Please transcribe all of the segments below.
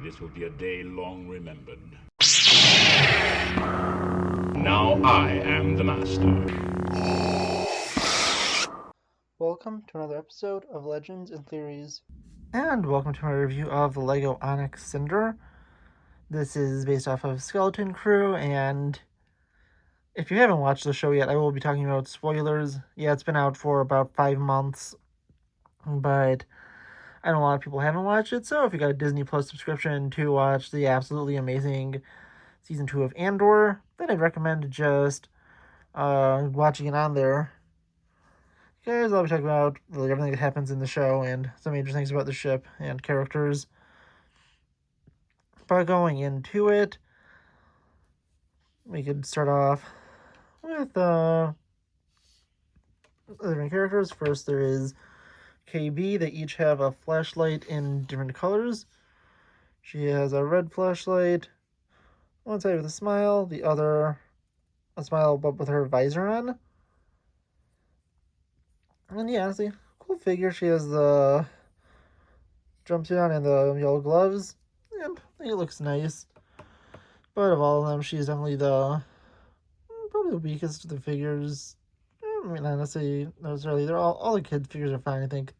This will be a day long remembered. Now I am the master. Welcome to another episode of Legends and Theories. And welcome to my review of the Lego Onyx Cinder. This is based off of Skeleton Crew, and if you haven't watched the show yet, I will be talking about spoilers. Yeah, it's been out for about 5 months, but I know a lot of people haven't watched it, so if you got a Disney Plus subscription to watch the absolutely amazing Season 2 of Andor, then I'd recommend just watching it on there. Because I'll be talking about really everything that happens in the show and some major things about the ship and characters. But going into it, we could start off with the different characters. First, there is KB. They each have a flashlight in different colors. She has a red flashlight, one side with a smile, the other a smile but with her visor on. And yeah, honestly, cool figure. She has the jumpsuit on and the yellow gloves. Yep, I think it looks nice. But of all of them, she's definitely probably the weakest of the figures. I mean, not necessarily. They're all the kids' figures are fine, I think.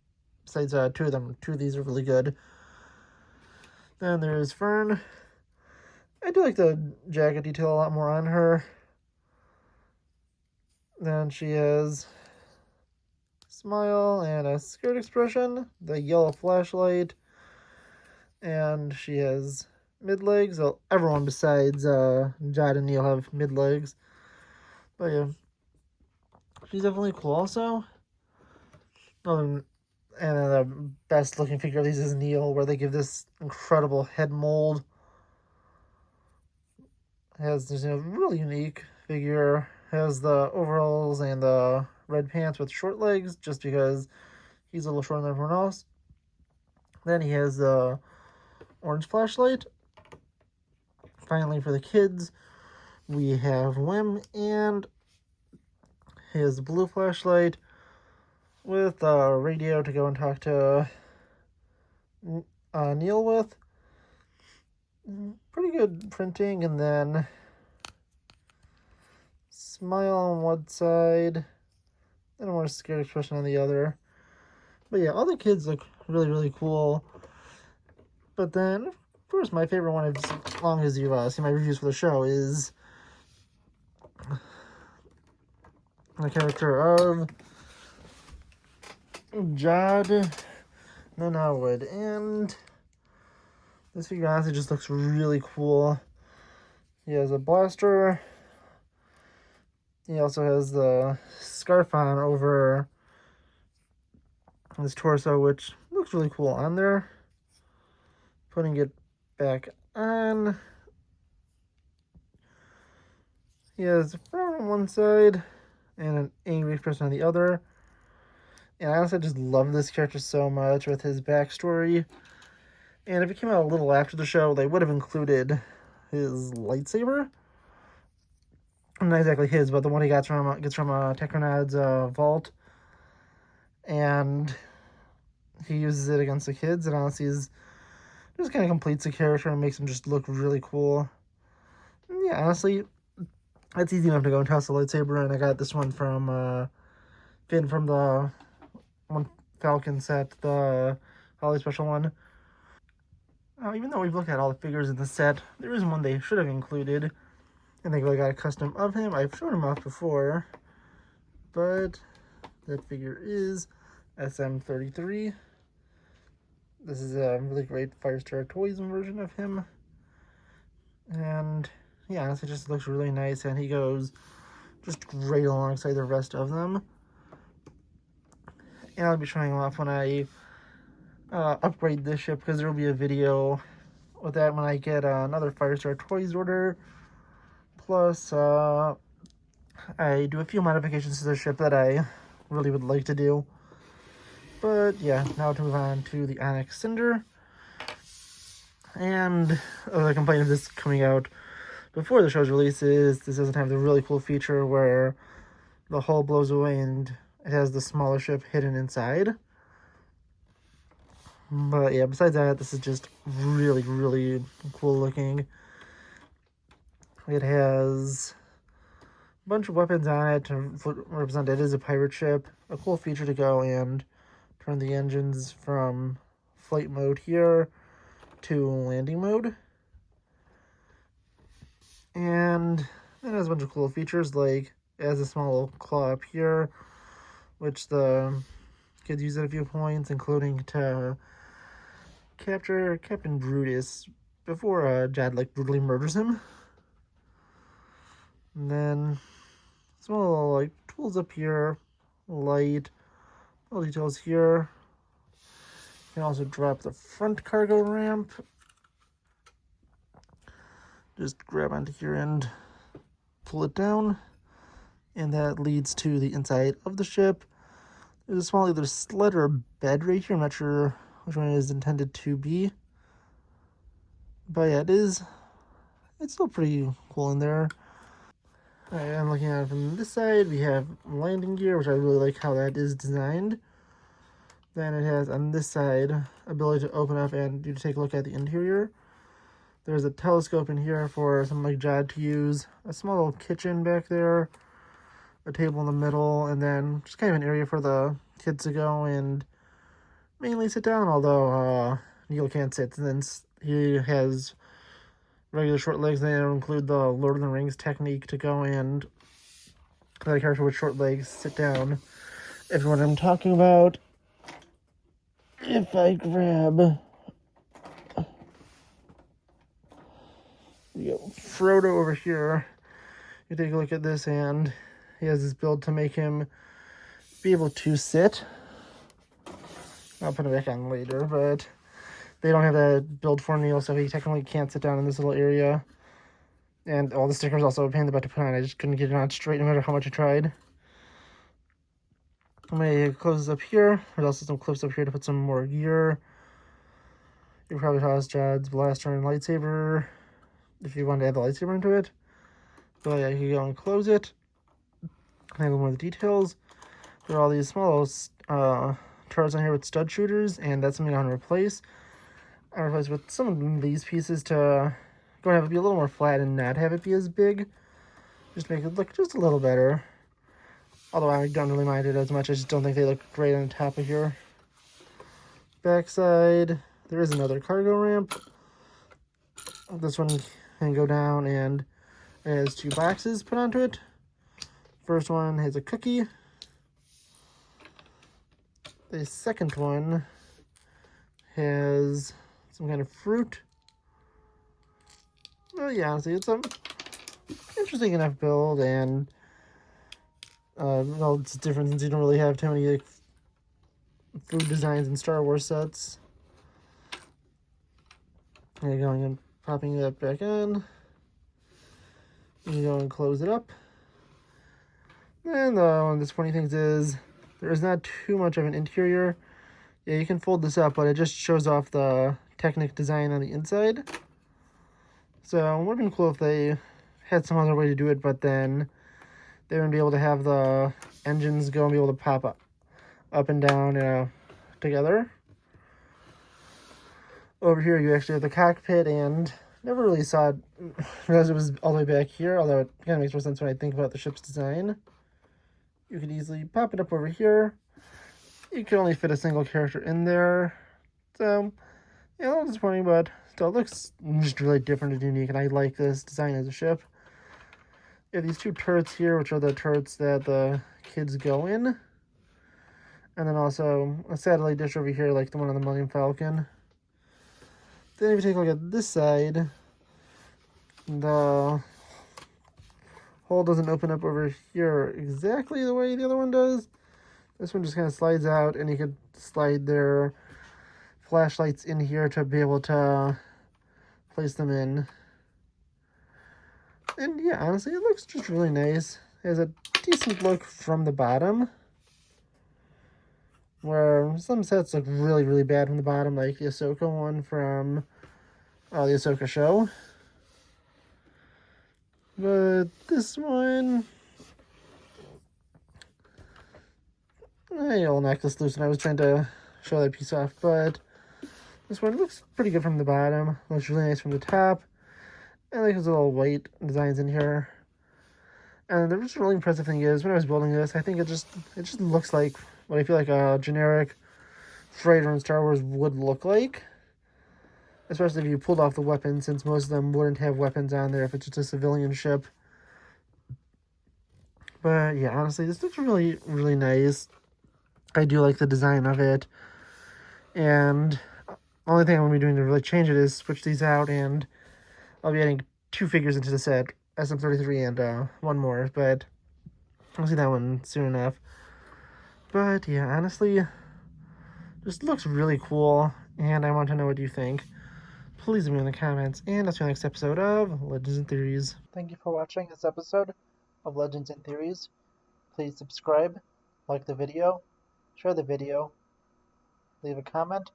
Besides two of them. Two of these are really good. Then there's Fern. I do like the jacket detail a lot more on her. Then she has a smile and a scared expression. The yellow flashlight. And she has mid-legs. Well, everyone besides Jad and Neil have mid-legs. But yeah. She's definitely cool also. And the best looking figure of these is Neil, where they give this incredible head mold. Has this really unique figure. Has the overalls and the red pants with short legs, just because he's a little shorter than everyone else. Then he has the orange flashlight. Finally, for the kids, we have Wim and his blue flashlight with a radio to go and talk to Neil with. Pretty good printing, and then smile on one side and a more scared expression on the other. But yeah, all the kids look really, really cool. But then, of course, my favorite one, as long as you've seen my reviews for the show, is the character of Jad Nanawood. And this figure honestly just looks really cool. He has a blaster. He also has the scarf on over his torso, which looks really cool on there. Putting it back on. He has a frown on one side and an angry expression on the other. And I honestly just love this character so much with his backstory. And if it came out a little after the show, they would have included his lightsaber. Not exactly his, but the one he gets from Techronad's vault. And he uses it against the kids, and honestly just kind of completes the character and makes him just look really cool. And yeah, honestly, it's easy enough to go and toss a lightsaber, and I got this one from Finn from the one Falcon set, the Holiday Special one. Now, even though we've looked at all the figures in the set, there is one they should have included, and they really got a custom of him. I've shown him off before, but that figure is SM33. This is a really great Firestar Toys version of him. And yeah, honestly, just looks really nice, and he goes just great alongside the rest of them. And I'll be showing him off when I upgrade this ship, because there will be a video with that when I get another Firestar Toys order. Plus, I do a few modifications to the ship that I really would like to do. But yeah, now to move on to the Onyx Cinder. And the complaint of this coming out before the show's release is this doesn't have the really cool feature where the hull blows away and it has the smaller ship hidden inside. But yeah, besides that, this is just really, really cool looking. It has a bunch of weapons on it to represent it is a pirate ship. A cool feature to go and turn the engines from flight mode here to landing mode. And it has a bunch of cool features, like it has a small little claw up here, which the kids use at a few points, including to capture Captain Brutus before Jad like brutally murders him. And then small little like tools up here, light, little details here. You can also drop the front cargo ramp. Just grab onto here and pull it down, and that leads to the inside of the ship. There's a small either sled or bed right here. I'm not sure which one it is intended to be, but yeah, it's still pretty cool in there. Alright, I'm looking at it from this side. We have landing gear, which I really like how that is designed. Then it has on this side ability to open up and you take a look at the interior. There's a telescope in here for something like Jad to use. A small little kitchen back there. A table in the middle, and then just kind of an area for the kids to go and mainly sit down, although Neil can't sit since he has regular short legs. They don't include the Lord of the Rings technique to go and let a character with short legs sit down. If you know what I'm talking about. If I grab Frodo over here, you take a look at this, and he has this build to make him be able to sit. I'll put it back on later, but they don't have that build for Neil, so he technically can't sit down in this little area. And all the stickers also a pain in the butt to put on. I just couldn't get it on straight no matter how much I tried. I'm going to close up here. There's also some clips up here to put some more gear. You probably toss Jad's blaster and lightsaber if you want to add the lightsaber into it. But yeah, you can go and close it. And a little more of the details. There are all these small turrets on here with stud shooters, and that's something I want to replace. I replace with some of these pieces to go and have it be a little more flat and not have it be as big. Just make it look just a little better. Although I don't really mind it as much, I just don't think they look great on the top of here. Backside, there is another cargo ramp. This one can go down and it has two boxes put onto it. First one has a cookie. The second one has some kind of fruit. Well, yeah, honestly, it's a interesting enough build, and well, it's different since you don't really have too many like, food designs in Star Wars sets. Okay, going and popping that back on. You can go and close it up. And one of the funny things is there is not too much of an interior. Yeah, you can fold this up, but it just shows off the Technic design on the inside. So it would have been cool if they had some other way to do it, but then they wouldn't be able to have the engines go and be able to pop up and down together. Over here, you actually have the cockpit, and never really saw it because it was all the way back here, although it kind of makes more sense when I think about the ship's design. You could easily pop it up over here. You can only fit a single character in there. So, yeah, a little disappointing, but still it looks just really different and unique, and I like this design as a ship. You have these two turrets here, which are the turrets that the kids go in. And then also a satellite dish over here, like the one on the Millennium Falcon. Then if you take a look at this side, the hole doesn't open up over here exactly the way the other one does. This one just kind of slides out, and you could slide their flashlights in here to be able to place them in. And yeah, honestly, it looks just really nice. It has a decent look from the bottom, where some sets look really, really bad from the bottom, like the Ahsoka one from the Ahsoka show. But this one, I'll knock this loose, and I was trying to show that piece off, but This one looks pretty good from the bottom. Looks really nice from the top. I like his little white designs in here. And the just really impressive thing is, when I was building this, I think it just looks like what I feel like a generic freighter in Star Wars would look like. Especially if you pulled off the weapons, since most of them wouldn't have weapons on there if it's just a civilian ship. But yeah, honestly, this looks really, really nice. I do like the design of it. And the only thing I'm going to be doing to really change it is switch these out, and I'll be adding 2 figures into the set, SM33 and one more, but I'll see that one soon enough. But yeah, honestly, just looks really cool, and I want to know what you think. Please leave me in the comments, and that's the next episode of Legends and Theories. Thank you for watching this episode of Legends and Theories. Please subscribe, like the video, share the video, leave a comment,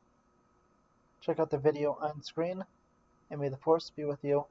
check out the video on screen, and may the Force be with you.